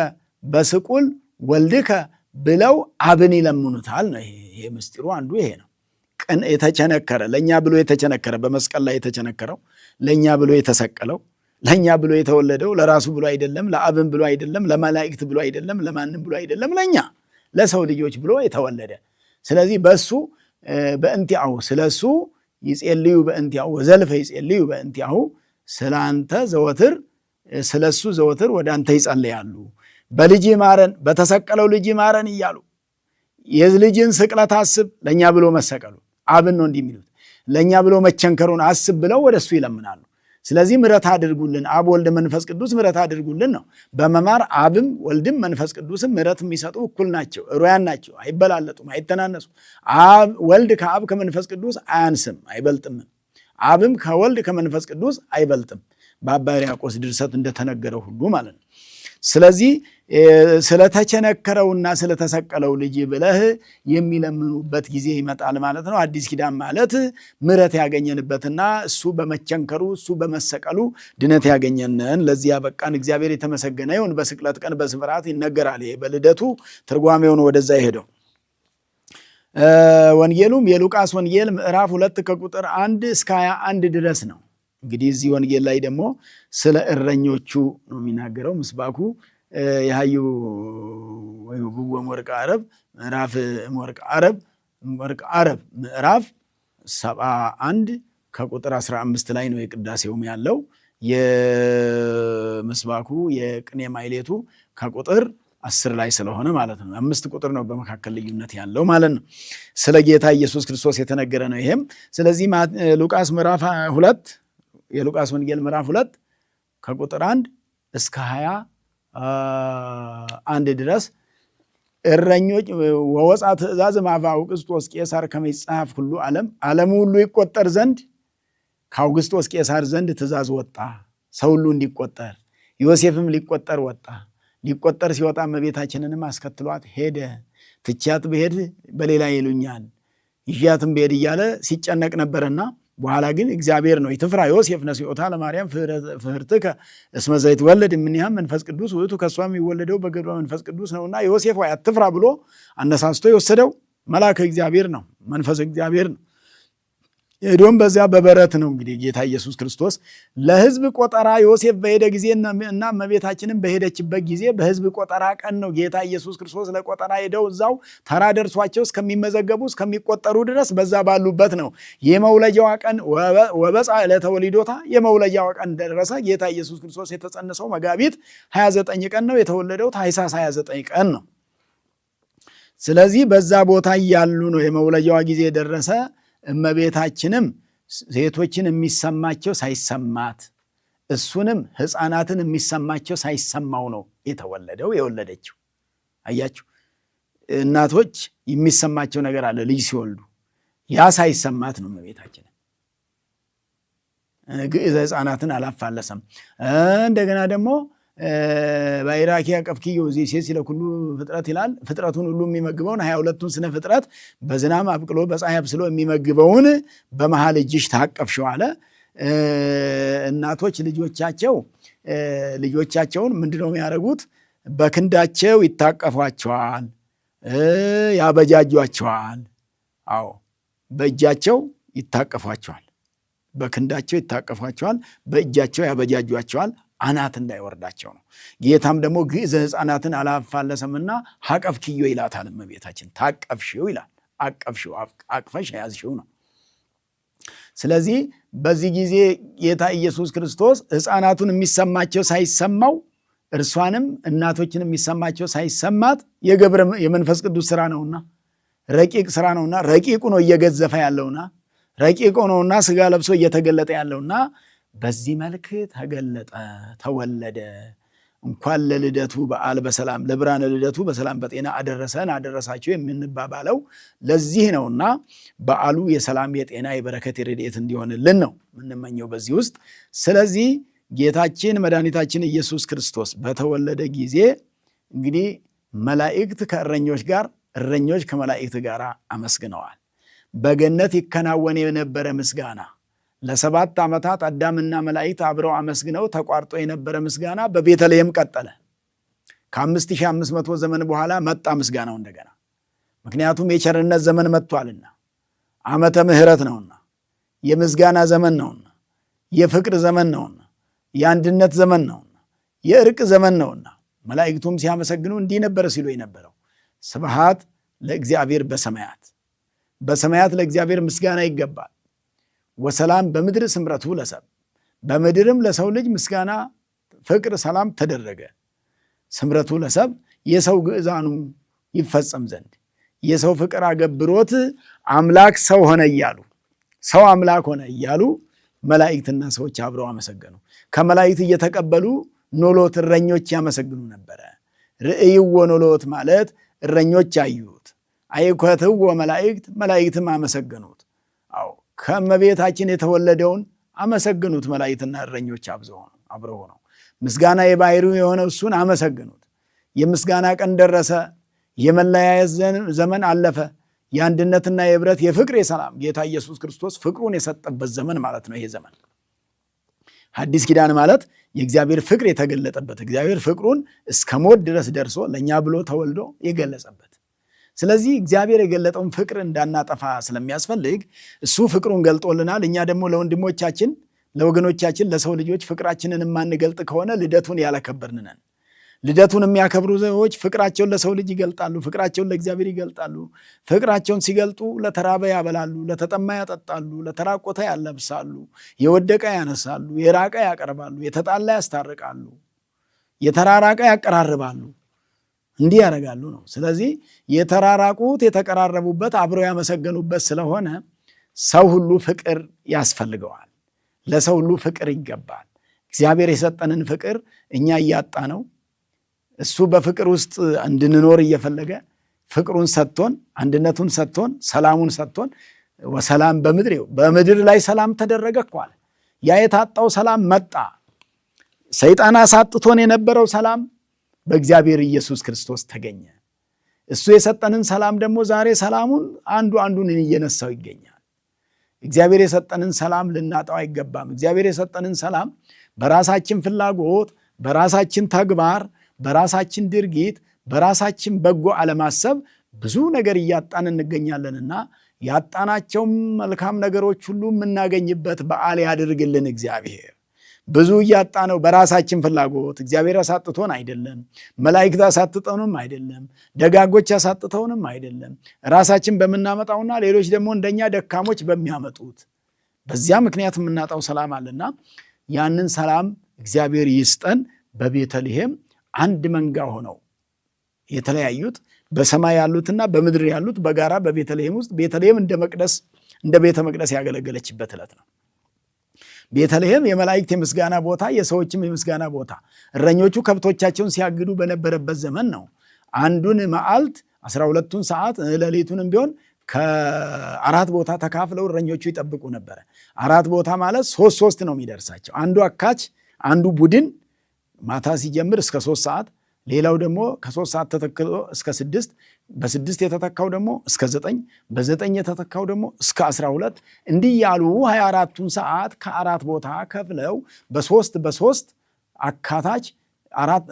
በስቁል ወልድከ ብለው አብን ይለምኑታል ነው። ይሄ ምስጢሩ አንዱ ይሄ ነው። ቅን የተቸነከረ ለእኛ ብሎ የተቸነከረ በመስቀል ላይ የተቸነከረው ለእኛ ብሎ የተሰቀለው ለእኛ ብሎ የተወለደው ለራሱ ብሎ አይደለም፣ ለአብን ብሎ አይደለም፣ ለመላእክት ብሎ አይደለም፣ ለማንም ብሎ አይደለም፣ ለእኛ ለሰው ልጆች ብሎ የተወለደ። ስለዚህ በሱ በእንቲአሁ ስለሱ ይጼልዩ በእንቲአሁ ወዘልፈ ይጼልዩ በእንቲአሁ ስለ አንተ ዘወትር ስለሱ ዘወትር ወደ አንተ ይጸልያሉ። በልጅ ማረን በተሰቀለው ልጅ ማረን እያሉ የልጅን ስቅለት አስብ፣ ለእኛ ብሎ መሰቀሉ አብን ነው እንዲህ የሚሉት። ለእኛ ብሎ መቸንከሩን አስብ ብለው ወደ እሱ ይለምናሉ። ስለዚህ ምሕረት አድርጉልን፣ አብ ወልድ መንፈስ ቅዱስ ምሕረት አድርጉልን ነው። በመማር አብም ወልድም መንፈስ ቅዱስም ምሕረት የሚሰጡ እኩል ናቸው፣ ሩያን ናቸው፣ አይበላለጡም፣ አይተናነሱም። ወልድ ከአብ ከመንፈስ ቅዱስ አያንስም አይበልጥም። አብም ከወልድ ከመንፈስ ቅዱስ አይበልጥም፣ በአባ ሕርያቆስ ድርሰት እንደተነገረው ሁሉ ማለት ነው። ስለዚህ ስለተቸነከረውና ስለተሰቀለው ልጅ ብለህ የሚለምኑበት ጊዜ ይመጣል ማለት ነው። አዲስ ኪዳን ማለት ምሕረት ያገኘንበትና እሱ በመቸንከሩ እሱ በመሰቀሉ ድነት ያገኘንን ለዚህ ያበቃን እግዚአብሔር የተመሰገነ ይሁን። በስቅለት ቀን በስብራት ይነገራል። ይሄ በልደቱ ትርጓሜውን ወደዛ ይሄደው። ወንጌሉም የሉቃስ ወንጌል ምዕራፍ 2 ከቁጥር 1 እስከ 21 ድረስ ነው። እንግዲህ እዚህ ወንጌል ላይ ደግሞ ስለ እረኞቹ ነው የሚናገረው። ምስባኩ የሃዩ ብወም ወርቅ ዓረብ ምዕራፍ ወርቅ ዓረብ ምዕራፍ 71 ከቁጥር 15 ላይ ነው የቅዳሴውም ያለው። የምስባኩ የቅኔ ማይሌቱ ከቁጥር 10 ላይ ስለሆነ ማለት ነው። 5 ቁጥር ነው በመካከል ልዩነት ያለው ማለት ነው። ስለ ጌታ ኢየሱስ ክርስቶስ የተነገረ ነው ይሄም። ስለዚህ ሉቃስ ምዕራፍ 2 የሉቃስ ወንጌል ምዕራፍ 2 ከቁጥር 1 እስከ 21 ድረስ እረኞች ወወፃ ትእዛዝ ማፈ አውግስጦስ ቄሳር ከመ ይጻፍ ሁሉ ዓለሙ ሁሉ ይቆጠር ዘንድ ከአውግስጦስ ቄሳር ዘንድ ትእዛዝ ወጣ፣ ሰው ሁሉ እንዲቆጠር። ዮሴፍም ሊቆጠር ወጣ። ሊቆጠር ሲወጣ እመቤታችንንም አስከትሏት ሄደ። ትቻት ብሄድ በሌላ ይሉኛል፣ ይዣትም ብሄድ እያለ ሲጨነቅ ነበርና በኋላ ግን እግዚአብሔር ነው ይትፍራ ዮሴፍ ነሲኦታ ለማርያም ፍህርትከ እስመ ዘይትወለድ እምኔሃ መንፈስ ቅዱስ ውእቱ፣ ከእሷ የሚወለደው በገብረ መንፈስ ቅዱስ ነውና ዮሴፍ ወይ አትፍራ ብሎ አነሳስቶ የወሰደው መልአከ እግዚአብሔር ነው፣ መንፈስ እግዚአብሔር ነው። ሄዶም በዚያ በበረት ነው እንግዲህ ጌታ ኢየሱስ ክርስቶስ ለሕዝብ ቆጠራ ዮሴፍ በሄደ ጊዜ እና እመቤታችንም በሄደችበት ጊዜ በሕዝብ ቆጠራ ቀን ነው ጌታ ኢየሱስ ክርስቶስ ለቆጠራ ሄደው እዛው ተራ ደርሷቸው እስከሚመዘገቡ እስከሚቆጠሩ ድረስ በዛ ባሉበት ነው የመውለጃዋ ቀን ወበፃ ዕለተ ወሊዶታ የመውለጃዋ ቀን ደረሰ። ጌታ ኢየሱስ ክርስቶስ የተጸነሰው መጋቢት 29 ቀን ነው፣ የተወለደው ታኅሳስ 29 ቀን ነው። ስለዚህ በዛ ቦታ እያሉ ነው የመውለጃዋ ጊዜ ደረሰ። እመቤታችንም ሴቶችን የሚሰማቸው ሳይሰማት እሱንም ሕፃናትን የሚሰማቸው ሳይሰማው ነው የተወለደው የወለደችው። አያችሁ፣ እናቶች የሚሰማቸው ነገር አለ ልጅ ሲወልዱ፣ ያ ሳይሰማት ነው እመቤታችንን። ግዕዘ ሕፃናትን አላፋለሰም። እንደገና ደግሞ ባይራኪ አቀፍኪዮ ዚሴስ ለኩሉ ፍጥረት ይላል። ፍጥረቱን ሁሉ የሚመግበውን 22ቱን ስነ ፍጥረት በዝናብ አብቅሎ በፀሐይ አብስሎ የሚመግበውን በመሃል እጅሽ ታቀፍሽው አለ። እናቶች ልጆቻቸውን ምንድነው የሚያደርጉት? በክንዳቸው ይታቀፏቸዋል፣ ያበጃጇቸዋል። አዎ በእጃቸው ይታቀፏቸዋል፣ በክንዳቸው ይታቀፏቸዋል፣ በእጃቸው ያበጃጇቸዋል፣ አናት እንዳይወርዳቸው ነው። ጌታም ደግሞ ግዕዘ ሕፃናትን አላፋለሰምና ሀቀፍኪዮ ይላታል እመቤታችን። ታቀፍሽው ይላል። አቀፍሽው፣ አቅፈሽ ያዝሽው ነው። ስለዚህ በዚህ ጊዜ ጌታ ኢየሱስ ክርስቶስ ሕፃናቱን የሚሰማቸው ሳይሰማው፣ እርሷንም እናቶችን የሚሰማቸው ሳይሰማት የመንፈስ ቅዱስ ስራ ነውና፣ ረቂቅ ስራ ነውና፣ ረቂቁ ነው እየገዘፈ ያለውና፣ ረቂቁ ነውና ስጋ ለብሶ እየተገለጠ ያለውና በዚህ መልክ ተገለጠ፣ ተወለደ። እንኳን ለልደቱ በዓል በሰላም ለብርሃነ ልደቱ በሰላም በጤና አደረሰን አደረሳቸው የምንባባለው ለዚህ ነውና በዓሉ የሰላም የጤና የበረከት የረድኤት እንዲሆንልን ነው የምንመኘው በዚህ ውስጥ። ስለዚህ ጌታችን መድኃኒታችን ኢየሱስ ክርስቶስ በተወለደ ጊዜ እንግዲህ መላእክት ከእረኞች ጋር፣ እረኞች ከመላእክት ጋር አመስግነዋል። በገነት ይከናወን የነበረ ምስጋና ለ7 ዓመታት አዳምና መላእክት አብረው አመስግነው ተቋርጦ የነበረ ምስጋና በቤተልሔም ቀጠለ። ከ5500 ዘመን በኋላ መጣ ምስጋናው እንደገና። ምክንያቱም የቸርነት ዘመን መጥቷልና፣ ዓመተ ምሕረት ነውና፣ የምስጋና ዘመን ነውና፣ የፍቅር ዘመን ነውና፣ የአንድነት ዘመን ነውና፣ የእርቅ ዘመን ነውና መላእክቱም ሲያመሰግኑ እንዲህ ነበር ሲሉ የነበረው ስብሐት ለእግዚአብሔር በሰማያት፣ በሰማያት ለእግዚአብሔር ምስጋና ይገባል። ወሰላም በምድር ስምረቱ ለሰብ፣ በምድርም ለሰው ልጅ ምስጋና፣ ፍቅር፣ ሰላም ተደረገ። ስምረቱ ለሰብ የሰው ግዕዛኑ ይፈጸም ዘንድ የሰው ፍቅር አገብሮት አምላክ ሰው ሆነ እያሉ ሰው አምላክ ሆነ እያሉ መላእክትና ሰዎች አብረው አመሰገኑ። ከመላእክት እየተቀበሉ ኖሎት እረኞች ያመሰግኑ ነበረ። ርእይዎ ኖሎት ማለት እረኞች አዩት። አይኮትዎ መላእክት፣ መላእክትም አመሰገኑት። አዎ ከእመቤታችን የተወለደውን አመሰግኑት መላእክትና እረኞች አብረው ሆነው። ምስጋና የባሕርዩ የሆነው እሱን አመሰግኑት። የምስጋና ቀን ደረሰ። የመለያየት ዘመን አለፈ። የአንድነትና የኅብረት የፍቅር የሰላም ጌታ ኢየሱስ ክርስቶስ ፍቅሩን የሰጠበት ዘመን ማለት ነው። ይሄ ዘመን ሐዲስ ኪዳን ማለት የእግዚአብሔር ፍቅር የተገለጠበት፣ እግዚአብሔር ፍቅሩን እስከ ሞት ድረስ ደርሶ ለእኛ ብሎ ተወልዶ የገለጸበት። ስለዚህ እግዚአብሔር የገለጠውን ፍቅር እንዳናጠፋ ስለሚያስፈልግ እሱ ፍቅሩን ገልጦልናል። እኛ ደግሞ ለወንድሞቻችን፣ ለወገኖቻችን፣ ለሰው ልጆች ፍቅራችንን የማንገልጥ ከሆነ ልደቱን ያላከበርን ነን። ልደቱን የሚያከብሩ ሰዎች ፍቅራቸውን ለሰው ልጅ ይገልጣሉ፣ ፍቅራቸውን ለእግዚአብሔር ይገልጣሉ። ፍቅራቸውን ሲገልጡ ለተራበ ያበላሉ፣ ለተጠማ ያጠጣሉ፣ ለተራቆተ ያለብሳሉ፣ የወደቀ ያነሳሉ፣ የራቀ ያቀርባሉ፣ የተጣላ ያስታርቃሉ፣ የተራራቀ ያቀራርባሉ። እንዲህ ያደርጋሉ ነው። ስለዚህ የተራራቁት የተቀራረቡበት አብረው ያመሰገኑበት ስለሆነ ሰው ሁሉ ፍቅር ያስፈልገዋል። ለሰው ሁሉ ፍቅር ይገባል። እግዚአብሔር የሰጠንን ፍቅር እኛ እያጣ ነው። እሱ በፍቅር ውስጥ እንድንኖር እየፈለገ ፍቅሩን ሰጥቶን፣ አንድነቱን ሰጥቶን፣ ሰላሙን ሰጥቶን ወሰላም በምድር ላይ ሰላም ተደረገ እኮ አለ። ያ የታጣው ሰላም መጣ። ሰይጣን አሳጥቶን የነበረው ሰላም በእግዚአብሔር ኢየሱስ ክርስቶስ ተገኘ። እሱ የሰጠንን ሰላም ደግሞ ዛሬ ሰላሙን አንዱን እየነሳው ይገኛል። እግዚአብሔር የሰጠንን ሰላም ልናጣው አይገባም። እግዚአብሔር የሰጠንን ሰላም በራሳችን ፍላጎት፣ በራሳችን ተግባር፣ በራሳችን ድርጊት፣ በራሳችን በጎ አለማሰብ ብዙ ነገር እያጣን እንገኛለንና ያጣናቸውም መልካም ነገሮች ሁሉ የምናገኝበት በዓል ያድርግልን እግዚአብሔር። ብዙ እያጣ ነው በራሳችን ፍላጎት። እግዚአብሔር ያሳጥቶን አይደለም፣ መላእክት ያሳጥተውንም አይደለም፣ ደጋጎች ያሳጥተውንም አይደለም። ራሳችን በምናመጣውና ሌሎች ደግሞ እንደኛ ደካሞች በሚያመጡት በዚያ ምክንያት የምናጣው ሰላም አለና ያንን ሰላም እግዚአብሔር ይስጠን። በቤተልሔም አንድ መንጋ ሆነው የተለያዩት በሰማይ ያሉትና በምድር ያሉት በጋራ በቤተልሔም ውስጥ ቤተልሔም እንደ ቤተ መቅደስ ያገለገለችበት ዕለት ነው። ቤተልሔም የመላእክት የምስጋና ቦታ፣ የሰዎችም የምስጋና ቦታ። እረኞቹ ከብቶቻቸውን ሲያግዱ በነበረበት ዘመን ነው። አንዱን መዓልት 12ቱን ሰዓት ሌሊቱንም ቢሆን ከ4 ቦታ ተካፍለው እረኞቹ ይጠብቁ ነበረ። 4 ቦታ ማለት 3 ነው የሚደርሳቸው። አንዱ አካች፣ አንዱ ቡድን ማታ ሲጀምር እስከ 3 ሰዓት፣ ሌላው ደግሞ ከ3 ሰዓት ተተክሎ እስከ 6፣ በ6 የተተካው ደግሞ እስከ 9፣ በ9 የተተካው ደግሞ እስከ 12፣ እንዲህ ያሉ 24ቱን ሰዓት ከ4 ቦታ ከፍለው በ3 አካታች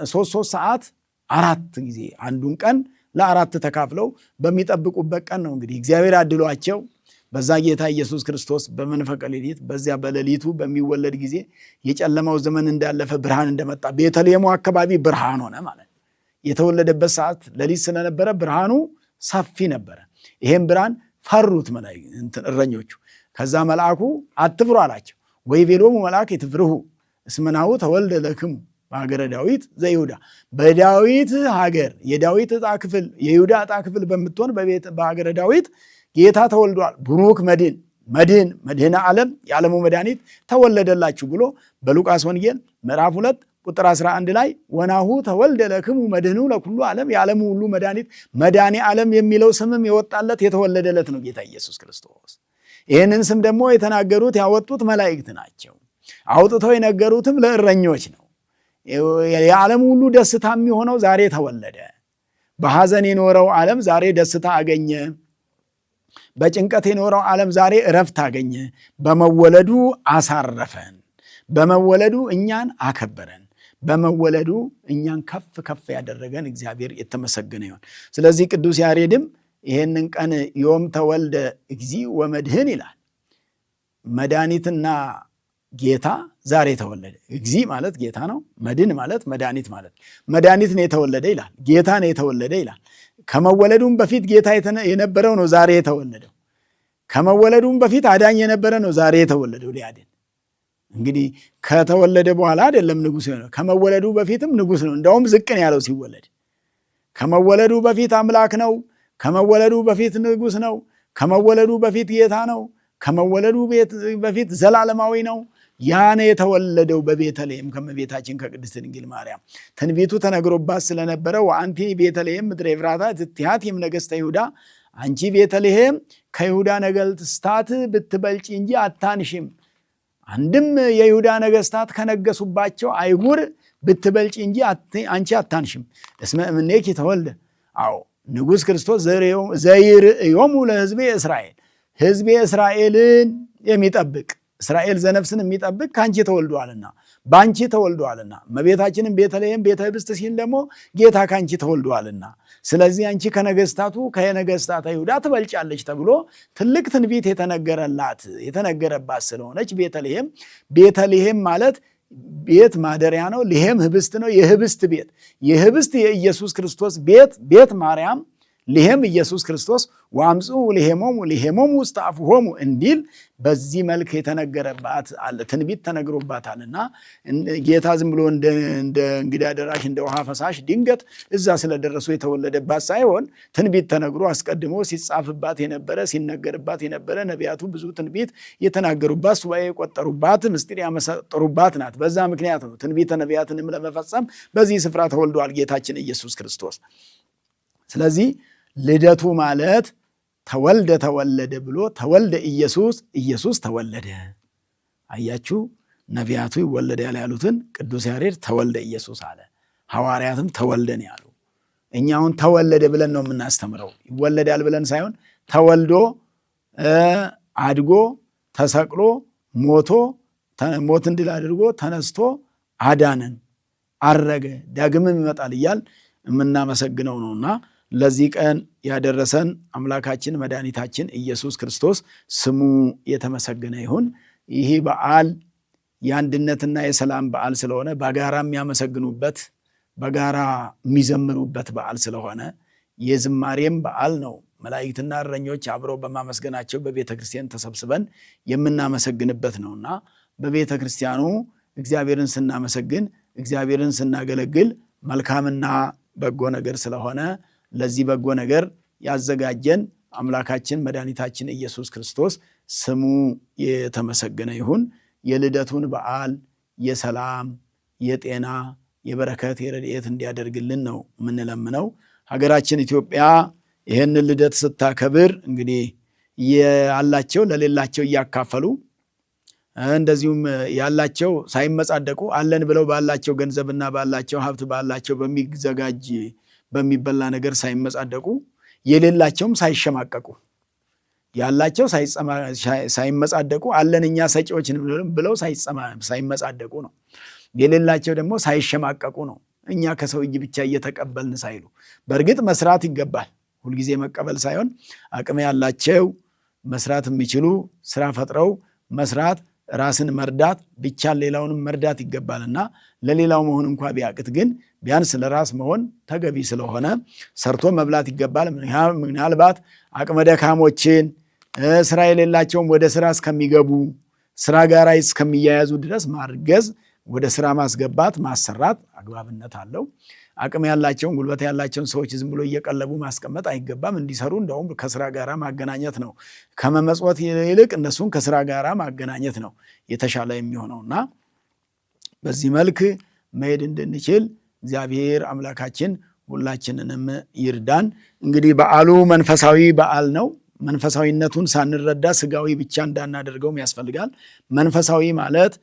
3 ሰዓት 4 ጊዜ አንዱን ቀን ለ4 ተካፍለው በሚጠብቁበት ቀን ነው እንግዲህ እግዚአብሔር አድሏቸው በዛ ጌታ ኢየሱስ ክርስቶስ በመንፈቀ ሌሊት በዚያ በሌሊቱ በሚወለድ ጊዜ የጨለማው ዘመን እንዳለፈ ብርሃን እንደመጣ ቤተልሔሙ አካባቢ ብርሃን ሆነ ማለት ነው። የተወለደበት ሰዓት ሌሊት ስለነበረ ብርሃኑ ሰፊ ነበረ። ይሄን ብርሃን ፈሩት እረኞቹ። ከዛ መልአኩ አትፍሩ አላቸው። ወይቤሎሙ መልአክ ይትፍርሁ እስመ ናሁ ተወልደ ለክሙ በሀገረ ዳዊት ዘይሁዳ፣ በዳዊት ሀገር የዳዊት ዕጣ ክፍል የይሁዳ ዕጣ ክፍል በምትሆን በሀገረ ዳዊት ጌታ ተወልዷል። ቡሩክ መድህነ ዓለም የዓለሙ መድኃኒት ተወለደላችሁ ብሎ በሉቃስ ወንጌል ምዕራፍ 2 ቁጥር 11 ላይ ወናሁ ተወልደ ለክሙ መድህኑ ለኩሉ ዓለም የዓለሙ ሁሉ መድኃኒት መድኃኔ ዓለም የሚለው ስምም የወጣለት የተወለደለት ነው ጌታ ኢየሱስ ክርስቶስ። ይህንን ስም ደግሞ የተናገሩት ያወጡት መላእክት ናቸው። አውጥተው የነገሩትም ለእረኞች ነው። የዓለሙ ሁሉ ደስታ የሚሆነው ዛሬ ተወለደ። በሐዘን የኖረው ዓለም ዛሬ ደስታ አገኘ። በጭንቀት የኖረው ዓለም ዛሬ እረፍት አገኘ። በመወለዱ አሳረፈን። በመወለዱ እኛን አከበረን። በመወለዱ እኛን ከፍ ከፍ ያደረገን እግዚአብሔር የተመሰገነ ይሁን። ስለዚህ ቅዱስ ያሬድም ይሄንን ቀን ዮም ተወልደ እግዚእ ወመድህን ይላል። መድኃኒትና ጌታ ዛሬ ተወለደ። እግዚእ ማለት ጌታ ነው። መድህን ማለት መድኃኒት ማለት መድኃኒት ነው የተወለደ ይላል። ጌታ ነው የተወለደ ይላል። ከመወለዱም በፊት ጌታ የነበረው ነው ዛሬ የተወለደው። ከመወለዱም በፊት አዳኝ የነበረ ነው ዛሬ የተወለደው ሊያድን። እንግዲህ ከተወለደ በኋላ አይደለም ንጉሥ ነው። ከመወለዱ በፊትም ንጉሥ ነው። እንደውም ዝቅን ያለው ሲወለድ ከመወለዱ በፊት አምላክ ነው። ከመወለዱ በፊት ንጉሥ ነው። ከመወለዱ በፊት ጌታ ነው። ከመወለዱ በፊት ዘላለማዊ ነው። ያን የተወለደው በቤተልሔም ከመቤታችን ከቅድስት ድንግል ማርያም ትንቢቱ ተነግሮባት ስለነበረ ወአንቲ ቤተልሔም ምድረ ኤፍራታ ትትሃቲም ነገሥተ ይሁዳ፣ አንቺ ቤተልሔም ከይሁዳ ነገሥታት ብትበልጪ እንጂ አታንሽም። አንድም የይሁዳ ነገሥታት ከነገሱባቸው አይጉር ብትበልጪ እንጂ አንቺ አታንሽም። እስመ እምኔኪ ተወልደ፣ አዎ ንጉሥ ክርስቶስ ዘይርእዮሙ ለሕዝቤ እስራኤል፣ ሕዝቤ እስራኤልን የሚጠብቅ እስራኤል ዘነፍስን የሚጠብቅ ከአንቺ ተወልዷልና በአንቺ ተወልዷልና። እመቤታችንም ቤተልሔም ቤተ ህብስት ሲል ደግሞ ጌታ ከአንቺ ተወልዷልና፣ ስለዚህ አንቺ ከነገስታቱ ከነገስታት ይሁዳ ትበልጫለች ተብሎ ትልቅ ትንቢት የተነገረባት ስለሆነች ቤተልሔም ማለት ቤት ማደሪያ ነው። ልሔም ህብስት ነው። የህብስት ቤት የህብስት የኢየሱስ ክርስቶስ ቤት ማርያም ልሔም ኢየሱስ ክርስቶስ ወአምጽኡ ልሔሞሙ ውስተ አፍሆሙ እንዲል በዚህ መልክ የተነገረባት አለ። ትንቢት ተነግሮባታልና ጌታ ዝም ብሎ እንደ እንግዳ ደራሽ እንደ ውሃ ፈሳሽ ድንገት እዛ ስለደረሱ የተወለደባት ሳይሆን ትንቢት ተነግሮ አስቀድሞ ሲጻፍባት የነበረ ሲነገርባት የነበረ ነቢያቱ ብዙ ትንቢት የተናገሩባት ሱባኤ የቆጠሩባት ምስጢር ያመሰጠሩባት ናት። በዛ ምክንያት ነው ትንቢተ ነቢያትንም ለመፈጸም በዚህ ስፍራ ተወልዷል ጌታችን ኢየሱስ ክርስቶስ። ስለዚህ ልደቱ ማለት ተወለደ ብሎ ተወልደ ኢየሱስ ተወለደ። አያችሁ፣ ነቢያቱ ይወለዳል ያሉትን ቅዱስ ያሬድ ተወልደ ኢየሱስ አለ። ሐዋርያትም ተወልደን ያሉ። እኛውን ተወለደ ብለን ነው የምናስተምረው። ይወለዳል ብለን ሳይሆን ተወልዶ አድጎ ተሰቅሎ ሞትን ድል አድርጎ ተነስቶ አዳነን፣ አረገ፣ ዳግምም ይመጣል እያል የምናመሰግነው ነውና ለዚህ ቀን ያደረሰን አምላካችን መድኃኒታችን ኢየሱስ ክርስቶስ ስሙ የተመሰገነ ይሁን። ይህ በዓል የአንድነትና የሰላም በዓል ስለሆነ በጋራ የሚያመሰግኑበት በጋራ የሚዘምሩበት በዓል ስለሆነ የዝማሬም በዓል ነው። መላእክትና እረኞች አብረው በማመስገናቸው በቤተ ክርስቲያን ተሰብስበን የምናመሰግንበት ነውና በቤተ ክርስቲያኑ እግዚአብሔርን ስናመሰግን እግዚአብሔርን ስናገለግል መልካምና በጎ ነገር ስለሆነ ለዚህ በጎ ነገር ያዘጋጀን አምላካችን መድኃኒታችን ኢየሱስ ክርስቶስ ስሙ የተመሰገነ ይሁን። የልደቱን በዓል የሰላም፣ የጤና፣ የበረከት፣ የረድኤት እንዲያደርግልን ነው የምንለምነው። ሀገራችን ኢትዮጵያ ይህንን ልደት ስታከብር እንግዲህ ያላቸው ለሌላቸው እያካፈሉ እንደዚሁም ያላቸው ሳይመጻደቁ አለን ብለው ባላቸው ገንዘብና ባላቸው ሀብት ባላቸው በሚዘጋጅ በሚበላ ነገር ሳይመጻደቁ የሌላቸውም ሳይሸማቀቁ ያላቸው ሳይመጻደቁ አለን እኛ ሰጪዎች ብለው ሳይመጻደቁ ነው። የሌላቸው ደግሞ ሳይሸማቀቁ ነው። እኛ ከሰው እጅ ብቻ እየተቀበልን ሳይሉ። በእርግጥ መስራት ይገባል። ሁልጊዜ መቀበል ሳይሆን አቅም ያላቸው መስራት የሚችሉ ስራ ፈጥረው መስራት፣ ራስን መርዳት ቢቻል ሌላውንም መርዳት ይገባልና ለሌላው መሆን እንኳ ቢያቅት ግን ቢያንስ ለራስ መሆን ተገቢ ስለሆነ ሰርቶ መብላት ይገባል። ምናልባት አቅመ ደካሞችን ስራ የሌላቸውም ወደ ስራ እስከሚገቡ ስራ ጋር እስከሚያያዙ ድረስ ማርገዝ፣ ወደ ስራ ማስገባት፣ ማሰራት አግባብነት አለው። አቅም ያላቸውን ጉልበት ያላቸውን ሰዎች ዝም ብሎ እየቀለቡ ማስቀመጥ አይገባም። እንዲሰሩ እንደውም ከስራ ጋር ማገናኘት ነው። ከመመጽወት ይልቅ እነሱን ከስራ ጋር ማገናኘት ነው የተሻለ የሚሆነውና በዚህ መልክ መሄድ እንድንችል እግዚአብሔር አምላካችን ሁላችንንም ይርዳን። እንግዲህ በዓሉ መንፈሳዊ በዓል ነው። መንፈሳዊነቱን ሳንረዳ ስጋዊ ብቻ እንዳናደርገውም ያስፈልጋል። መንፈሳዊ ማለት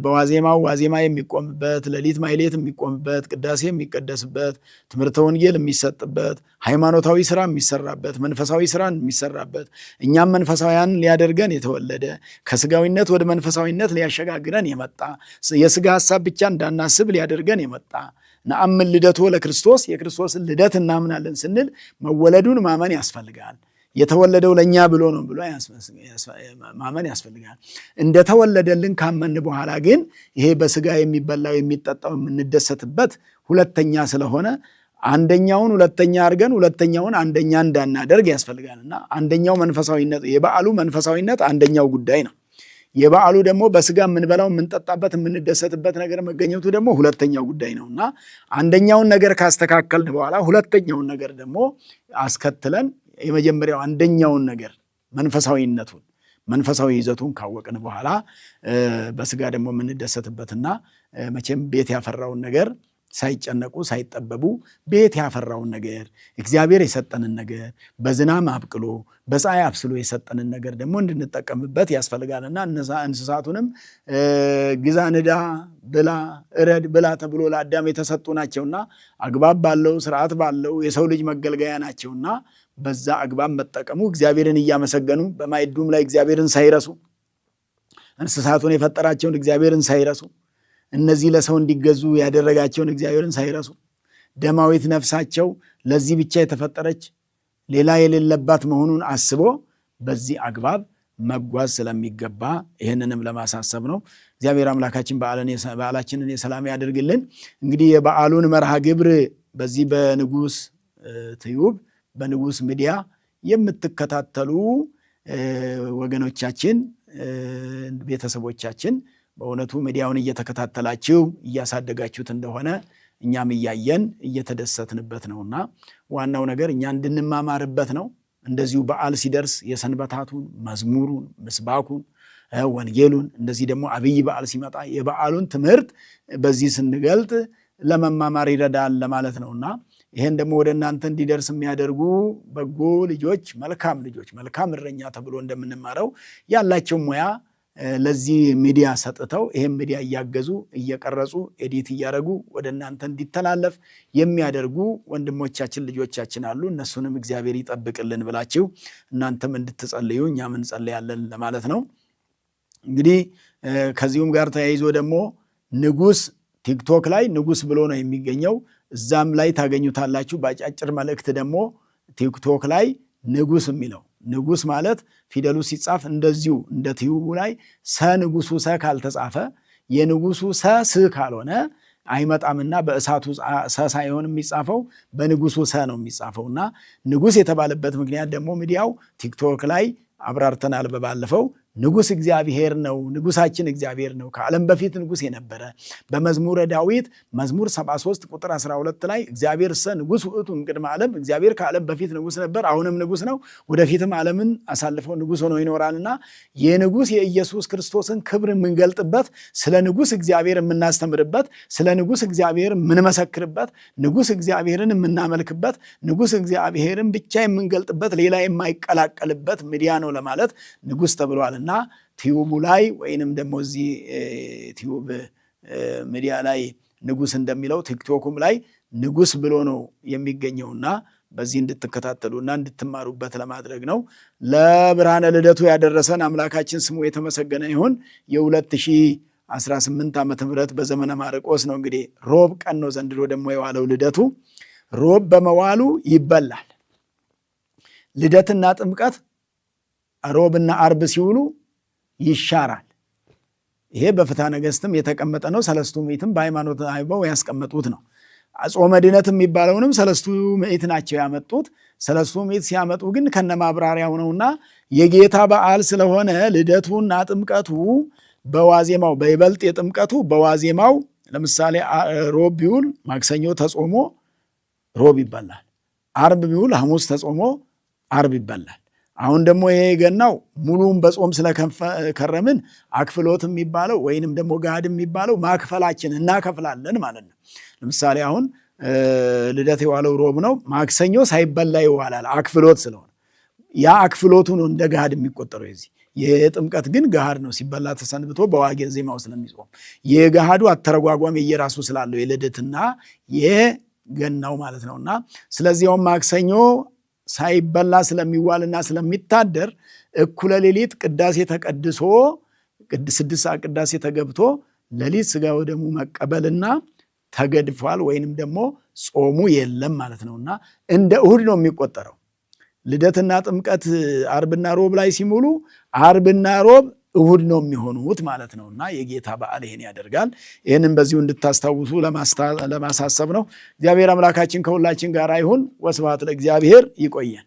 በዋዜማው ዋዜማ የሚቆምበት፣ ሌሊት ማይሌት የሚቆምበት፣ ቅዳሴ የሚቀደስበት፣ ትምህርተ ወንጌል የሚሰጥበት፣ ሃይማኖታዊ ስራ የሚሰራበት፣ መንፈሳዊ ስራ የሚሰራበት፣ እኛም መንፈሳውያን ሊያደርገን የተወለደ ከስጋዊነት ወደ መንፈሳዊነት ሊያሸጋግረን የመጣ የስጋ ሐሳብ ብቻ እንዳናስብ ሊያደርገን የመጣ ነአምን ልደቶ ለክርስቶስ የክርስቶስን ልደት እናምናለን ስንል መወለዱን ማመን ያስፈልጋል። የተወለደው ለኛ ብሎ ነው ብሎ ማመን ያስፈልጋል። እንደተወለደልን ካመን በኋላ ግን ይሄ በስጋ የሚበላው የሚጠጣው የምንደሰትበት ሁለተኛ ስለሆነ አንደኛውን ሁለተኛ አድርገን ሁለተኛውን አንደኛ እንዳናደርግ ያስፈልጋልና አንደኛው መንፈሳዊነት የበዓሉ መንፈሳዊነት አንደኛው ጉዳይ ነው። የበዓሉ ደግሞ በስጋ የምንበላው የምንጠጣበት የምንደሰትበት ነገር መገኘቱ ደግሞ ሁለተኛው ጉዳይ ነውና አንደኛውን ነገር ካስተካከልን በኋላ ሁለተኛውን ነገር ደግሞ አስከትለን የመጀመሪያው አንደኛውን ነገር መንፈሳዊነቱን መንፈሳዊ ይዘቱን ካወቅን በኋላ በስጋ ደግሞ የምንደሰትበትና መቼም ቤት ያፈራውን ነገር ሳይጨነቁ ሳይጠበቡ ቤት ያፈራውን ነገር እግዚአብሔር የሰጠንን ነገር በዝናብ አብቅሎ በፀሐይ አብስሎ የሰጠንን ነገር ደግሞ እንድንጠቀምበት ያስፈልጋልና እንስሳቱንም ግዛ፣ ንዳ፣ ብላ፣ እረድ፣ ብላ ተብሎ ለአዳም የተሰጡ ናቸውና አግባብ ባለው ስርዓት ባለው የሰው ልጅ መገልገያ ናቸውና በዛ አግባብ መጠቀሙ እግዚአብሔርን እያመሰገኑ በማዕዱም ላይ እግዚአብሔርን ሳይረሱ እንስሳቱን የፈጠራቸውን እግዚአብሔርን ሳይረሱ እነዚህ ለሰው እንዲገዙ ያደረጋቸውን እግዚአብሔርን ሳይረሱ ደማዊት ነፍሳቸው ለዚህ ብቻ የተፈጠረች ሌላ የሌለባት መሆኑን አስቦ በዚህ አግባብ መጓዝ ስለሚገባ ይህንንም ለማሳሰብ ነው። እግዚአብሔር አምላካችን በዓላችንን የሰላም ያደርግልን። እንግዲህ የበዓሉን መርሃ ግብር በዚህ በንጉሥ ትዩብ በንጉሥ ሚዲያ የምትከታተሉ ወገኖቻችን፣ ቤተሰቦቻችን በእውነቱ ሚዲያውን እየተከታተላችሁ እያሳደጋችሁት እንደሆነ እኛም እያየን እየተደሰትንበት ነውና ዋናው ነገር እኛ እንድንማማርበት ነው። እንደዚሁ በዓል ሲደርስ የሰንበታቱን መዝሙሩን፣ ምስባኩን፣ ወንጌሉን እንደዚህ ደግሞ አብይ በዓል ሲመጣ የበዓሉን ትምህርት በዚህ ስንገልጥ ለመማማር ይረዳል ለማለት ነውና ይሄን ደግሞ ወደ እናንተ እንዲደርስ የሚያደርጉ በጎ ልጆች፣ መልካም እረኛ ተብሎ እንደምንማረው ያላቸው ሙያ ለዚህ ሚዲያ ሰጥተው ይሄን ሚዲያ እያገዙ እየቀረጹ ኤዲት እያደረጉ ወደ እናንተ እንዲተላለፍ የሚያደርጉ ወንድሞቻችን ልጆቻችን አሉ። እነሱንም እግዚአብሔር ይጠብቅልን ብላችሁ እናንተም እንድትጸልዩ እኛም እንጸልያለን ለማለት ነው። እንግዲህ ከዚሁም ጋር ተያይዞ ደግሞ ንጉሥ ቲክቶክ ላይ ንጉሥ ብሎ ነው የሚገኘው። እዛም ላይ ታገኙታላችሁ። በአጫጭር መልእክት ደግሞ ቲክቶክ ላይ ንጉሥ የሚለው ንጉሥ ማለት ፊደሉ ሲጻፍ እንደዚሁ እንደ ቲዩቡ ላይ ንጉሱ ካልተጻፈ የንጉሱ ስ ካልሆነ አይመጣምና በእሳቱ ሳይሆን የሚጻፈው በንጉሱ ነው የሚጻፈውና ንጉሥ የተባለበት ምክንያት ደግሞ ሚዲያው ቲክቶክ ላይ አብራርተናል በባለፈው። ንጉሥ እግዚአብሔር ነው። ንጉሳችን እግዚአብሔር ነው። ከዓለም በፊት ንጉሥ የነበረ በመዝሙረ ዳዊት መዝሙር 73 ቁጥር 12 ላይ እግዚአብሔር ንጉሥ ውእቱ እምቅድመ ዓለም፣ እግዚአብሔር ከዓለም በፊት ንጉሥ ነበር፣ አሁንም ንጉሥ ነው፣ ወደፊትም ዓለምን አሳልፈው ንጉሥ ሆኖ ይኖራልና የንጉሥ የኢየሱስ ክርስቶስን ክብር የምንገልጥበት፣ ስለ ንጉሥ እግዚአብሔር የምናስተምርበት፣ ስለ ንጉሥ እግዚአብሔር የምንመሰክርበት፣ ንጉሥ እግዚአብሔርን የምናመልክበት፣ ንጉሥ እግዚአብሔርን ብቻ የምንገልጥበት፣ ሌላ የማይቀላቀልበት ሚዲያ ነው ለማለት ንጉሥ ተብሏልና እና ቲዩቡ ላይ ወይንም ደግሞ እዚህ ቲዩብ ሚዲያ ላይ ንጉስ እንደሚለው ቲክቶኩም ላይ ንጉስ ብሎ ነው የሚገኘውና በዚህ እንድትከታተሉና እንድትማሩበት ለማድረግ ነው። ለብርሃነ ልደቱ ያደረሰን አምላካችን ስሙ የተመሰገነ ይሁን። የ2018 ዓመተ ምህረት በዘመነ ማርቆስ ነው እንግዲህ ሮብ ቀን ነው ዘንድሮ ደግሞ የዋለው ልደቱ። ሮብ በመዋሉ ይበላል። ልደትና ጥምቀት ሮብና አርብ ሲውሉ ይሻራል። ይሄ በፍትሐ ነገሥትም የተቀመጠ ነው። ሰለስቱ ምዕትም በሃይማኖተ አበው ያስቀመጡት ነው። ጾመ ድነት የሚባለውንም ሰለስቱ ምዕት ናቸው ያመጡት። ሰለስቱ ምዕት ሲያመጡ ግን ከነማብራሪያው ነውና የጌታ በዓል ስለሆነ ልደቱና ጥምቀቱ በዋዜማው በይበልጥ የጥምቀቱ በዋዜማው ለምሳሌ ሮብ ቢውል ማክሰኞ ተጾሞ ሮብ ይበላል። አርብ ቢውል ሐሙስ ተጾሞ አርብ ይበላል። አሁን ደግሞ ይሄ ገናው ሙሉም በጾም ስለከረምን አክፍሎት የሚባለው ወይንም ደግሞ ጋድ የሚባለው ማክፈላችን እናከፍላለን ማለት ነው። ለምሳሌ አሁን ልደት የዋለው ሮብ ነው፣ ማክሰኞ ሳይበላ ይዋላል አክፍሎት ስለሆነ ያ አክፍሎቱ ነው እንደ ጋድ የሚቆጠረው። የዚህ የጥምቀት ግን ጋድ ነው ሲበላ ተሰንብቶ በዋዜማው ስለሚጾም የጋዱ አተረጓጓም የየራሱ ስላለው የልደትና የገናው ማለት ነውና ስለዚህም ማክሰኞ ሳይበላ ስለሚዋልና ስለሚታደር እኩለ ሌሊት ቅዳሴ ተቀድሶ 6 ሰዓት ቅዳሴ ተገብቶ ሌሊት ስጋ ወደሙ መቀበልና ተገድፏል ወይንም ደግሞ ጾሙ የለም ማለት ነውና እንደ እሁድ ነው የሚቆጠረው። ልደትና ጥምቀት አርብና ሮብ ላይ ሲሙሉ አርብና ሮብ እሁድ ነው የሚሆኑት ማለት ነውና የጌታ በዓል ይሄን ያደርጋል። ይህንን በዚሁ እንድታስታውሱ ለማሳሰብ ነው። እግዚአብሔር አምላካችን ከሁላችን ጋር ይሁን። ወስብሐት ለእግዚአብሔር። ይቆየን።